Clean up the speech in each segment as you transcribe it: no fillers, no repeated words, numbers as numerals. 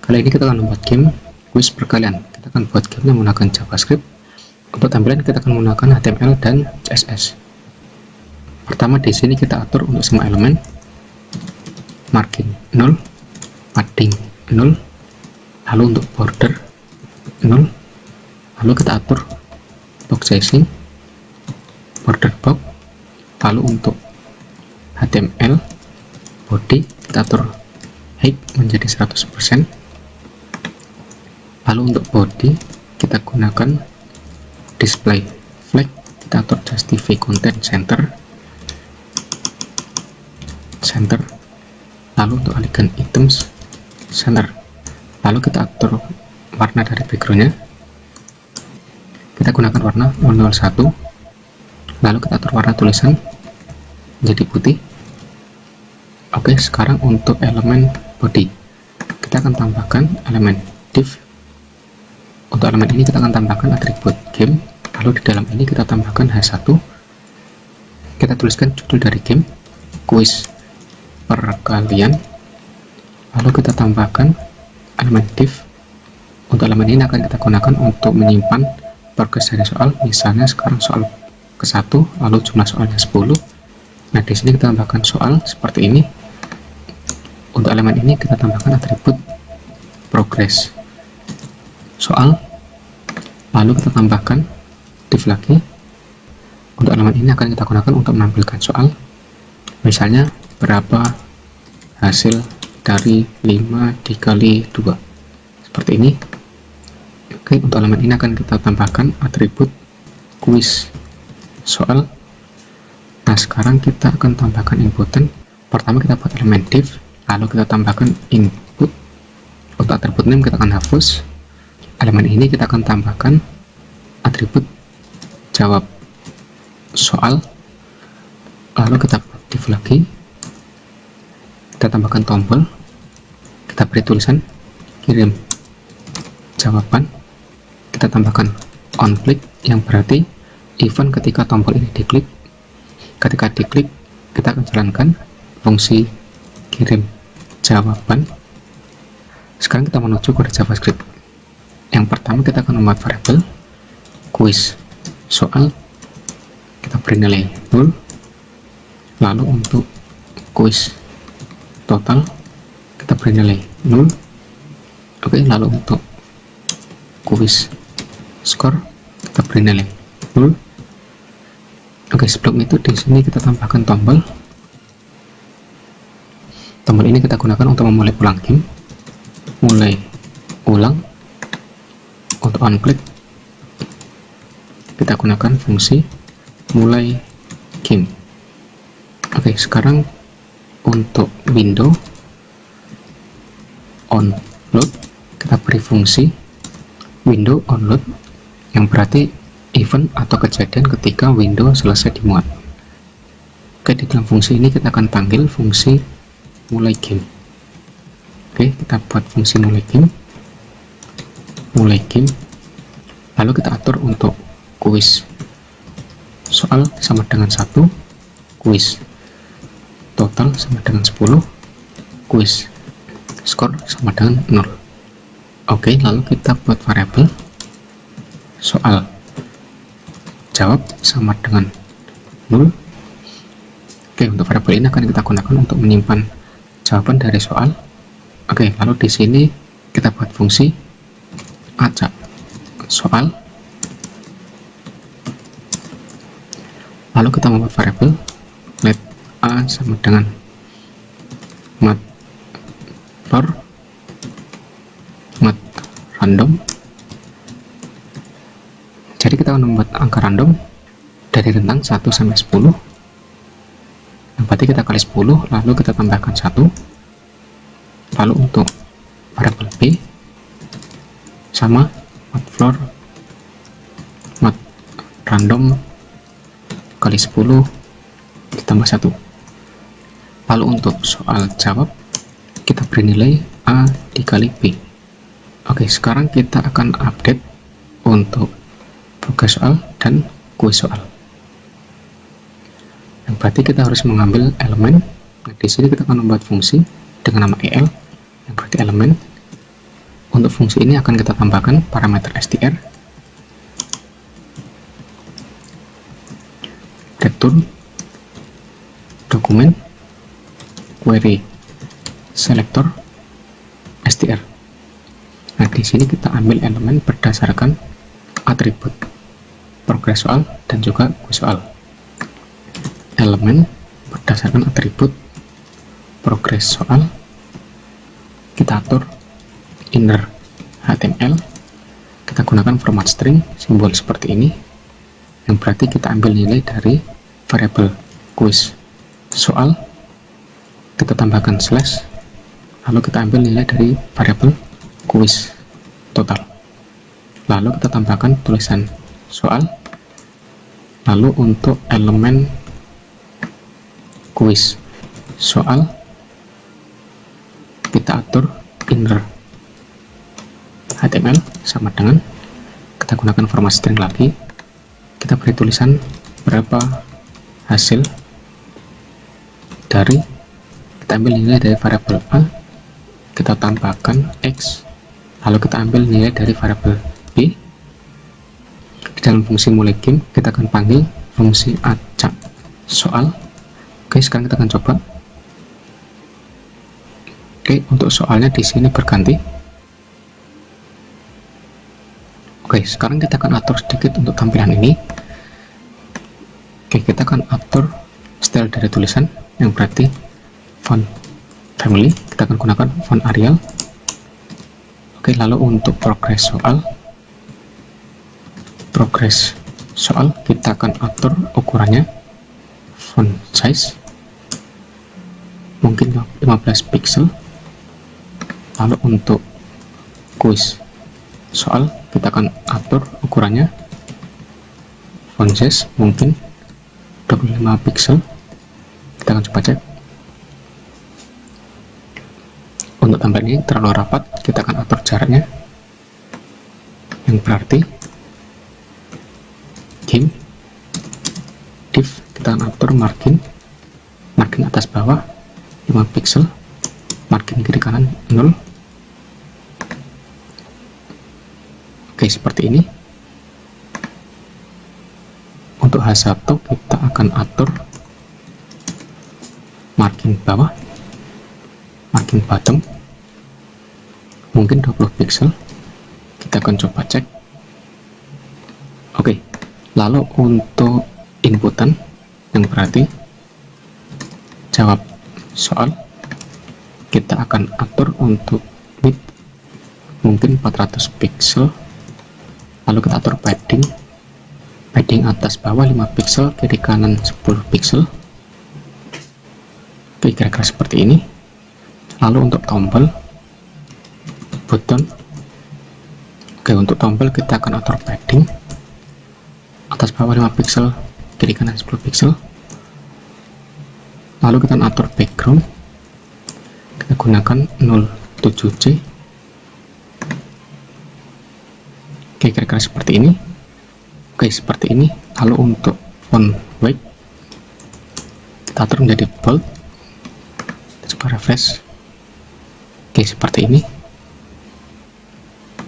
Kali ini kita akan membuat game quiz perkalian. Kita akan buat gamenya menggunakan JavaScript. Untuk tampilan kita akan menggunakan HTML dan CSS. Pertama di sini kita atur untuk semua elemen margin 0, padding 0, lalu untuk border 0, lalu kita atur box sizing, border box, lalu untuk HTML body kita atur height menjadi 100%. Lalu untuk body kita gunakan display flag, kita atur justify content center, lalu untuk alihkan items center, lalu kita atur warna dari backgroundnya, kita gunakan warna 001, lalu kita atur warna tulisan menjadi putih. Oke, sekarang untuk elemen body kita akan tambahkan elemen div. Untuk elemen ini kita akan tambahkan atribut game, lalu di dalam ini kita tambahkan H1, kita tuliskan judul dari game quiz perkalian, lalu kita tambahkan elemen div. Untuk elemen ini akan kita gunakan untuk menyimpan progres dari soal, misalnya sekarang soal ke-1 lalu jumlah soalnya 10. Nah di sini kita tambahkan soal seperti ini. Untuk elemen ini kita tambahkan atribut progress soal, lalu kita tambahkan div lagi. Untuk elemen ini akan kita gunakan untuk menampilkan soal, misalnya berapa hasil dari 5 dikali 2 seperti ini. Oke, untuk elemen ini akan kita tambahkan atribut quiz soal. Nah sekarang kita akan tambahkan inputan. Pertama kita buat elemen div, lalu kita tambahkan input. Untuk atribut name kita akan hapus. Elemen ini kita akan tambahkan atribut jawab soal, lalu kita buat div lagi, kita tambahkan tombol, kita beri tulisan kirim jawaban, kita tambahkan on click yang berarti event ketika tombol ini diklik. Ketika diklik kita akan jalankan fungsi kirim jawaban. Sekarang kita menuju kode JavaScript. Yang pertama kita akan membuat variabel quiz soal, kita beri nilai 0, lalu untuk quiz total kita beri nilai 0. Oke, lalu untuk quiz score kita beri nilai 0. Oke, sebelum itu di sini kita tambahkan tombol. Tombol ini kita gunakan untuk memulai ulang game, mulai ulang. Untuk on click kita gunakan fungsi mulai game. Oke, sekarang untuk window on load kita beri fungsi window on load yang berarti event atau kejadian ketika window selesai dimuat. Oke, di dalam fungsi ini kita akan panggil fungsi mulai game. Oke, kita buat fungsi mulai game, lalu kita atur untuk quiz soal sama dengan 1, quiz total sama dengan 10, quiz score sama dengan 0. Oke, lalu kita buat variabel soal jawab sama dengan 0. Oke, untuk variabel ini akan kita gunakan untuk menyimpan jawaban dari soal. Oke, lalu di sini kita buat fungsi acak soal, lalu kita membuat variabel let a sama dengan mat random. Jadi kita akan membuat angka random dari rentang 1 sampai 10. Nah, berarti kita kali 10, lalu kita tambahkan 1. Lalu untuk variabel b sama mat random kali 10 ditambah 1. Lalu untuk soal jawab kita beri nilai a dikali b. Oke, sekarang kita akan update untuk progres soal dan quiz soal. Yang berarti kita harus mengambil elemen. Nah, di sini kita akan membuat fungsi dengan nama el yang berarti elemen, Untuk fungsi ini akan kita tambahkan parameter str, return dokumen query selector str. Nah, di sini kita ambil elemen berdasarkan atribut progres soal dan juga kuis soal. Elemen berdasarkan atribut progres soal kita atur inner HTML, kita gunakan format string simbol seperti ini, yang berarti kita ambil nilai dari variabel kuis soal, kita tambahkan slash, lalu kita ambil nilai dari variabel kuis total, lalu kita tambahkan tulisan soal, lalu untuk elemen kuis soal kita atur inner HTML sama dengan, kita gunakan format string lagi, kita beri tulisan berapa hasil dari, kita ambil nilai dari variabel A, kita tambahkan X, lalu kita ambil nilai dari variabel B. Di dalam fungsi mulai game kita akan panggil fungsi acak soal. Oke, sekarang kita akan coba. Oke, untuk soalnya di sini berganti. Oke, sekarang kita akan atur sedikit untuk tampilan ini. Oke, kita akan atur style dari tulisan, yang berarti font family kita akan gunakan font Arial. Oke, lalu untuk progres soal kita akan atur ukurannya, font size mungkin 15 pixel. Lalu untuk kuis soal kita akan atur ukurannya, font size mungkin 25 pixel. Kita akan coba cek. Untuk tampilan ini terlalu rapat, kita akan atur jaraknya, yang berarti game div kita akan atur margin atas bawah 5 pixel, margin kiri kanan 0. Oke, seperti ini. Untuk H1 kita akan atur margin bawah, margin bottom mungkin 20 pixel. Kita akan coba cek. Oke, lalu untuk inputan, yang berarti jawab soal, kita akan atur untuk width mungkin 400 pixel. Lalu kita atur padding atas bawah 5 pixel, kiri kanan 10 pixel. Oke, kira-kira seperti ini. Lalu untuk tombol button, oke, untuk tombol kita akan atur padding atas bawah 5 pixel, kiri kanan 10 pixel. Lalu kita atur background, kita gunakan 07C. Oke, kira-kira seperti ini. Oke, seperti ini. Lalu untuk font weight kita atur menjadi bold. Kita coba refresh. Oke, seperti ini.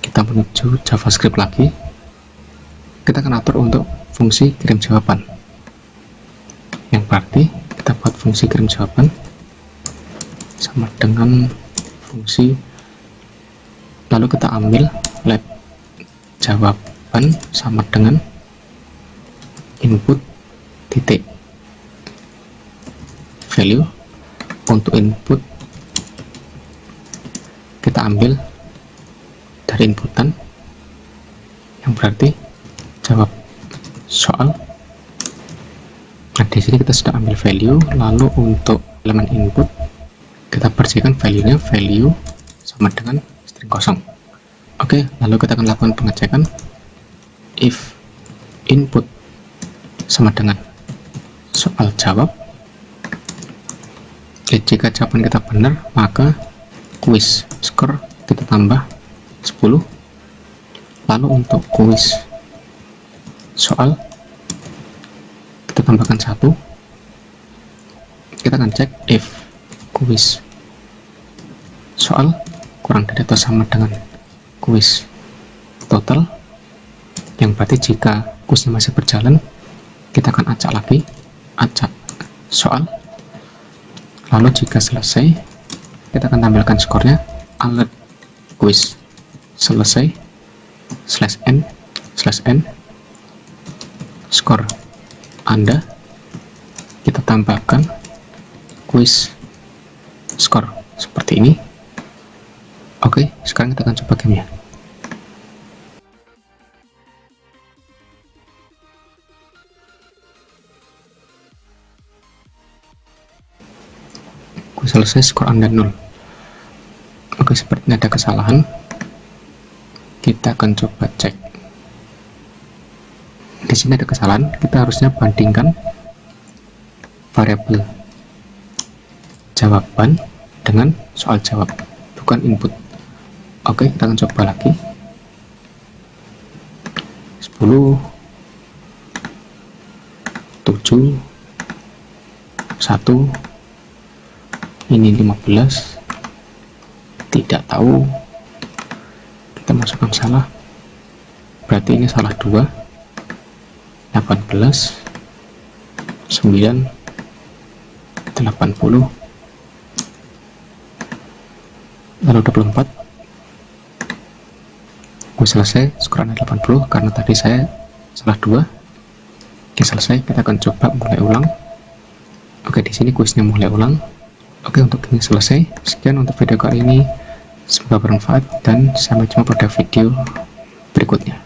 Kita menuju JavaScript lagi. Kita akan atur untuk fungsi kirim jawaban, yang berarti kita buat fungsi kirim jawaban sama dengan fungsi, lalu kita ambil let jawaban sama dengan input titik value. Untuk input kita ambil dari inputan, yang berarti jawab soal. Nah, di sini kita sudah ambil value. Lalu untuk elemen input kita bersihkan value-nya, value sama dengan string kosong. Oke, lalu kita akan lakukan pengecekan. If input sama dengan soal jawab, jika jawaban kita benar, maka quiz score kita tambah 10. Lalu untuk quiz soal kita tambahkan 1. Kita akan cek if quiz soal kurang dari atau sama dengan kuis total, yang berarti jika kuisnya masih berjalan kita akan acak lagi, acak soal. Lalu jika selesai kita akan tampilkan skornya, alert kuis selesai /n skor Anda, kita tambahkan kuis skor seperti ini. Oke, sekarang kita akan coba gamenya. Kuis selesai, skor Anda 0. Oke, sepertinya ada kesalahan. Kita akan coba cek. Di sini ada kesalahan, kita harusnya bandingkan variabel jawaban dengan soal jawab, bukan input. Oke, kita akan coba lagi. 10, 7, 1, ini 15, tidak tahu, kita masukkan salah, berarti ini salah 2, 18, 9, 80, lalu 24. Kuis selesai, skor Anda 80 karena tadi saya salah 2. Oke, selesai, kita akan coba mulai ulang. Oke, di sini kuisnya mulai ulang. Oke, untuk ini selesai. Sekian untuk video kali ini, semoga bermanfaat dan sampai jumpa pada video berikutnya.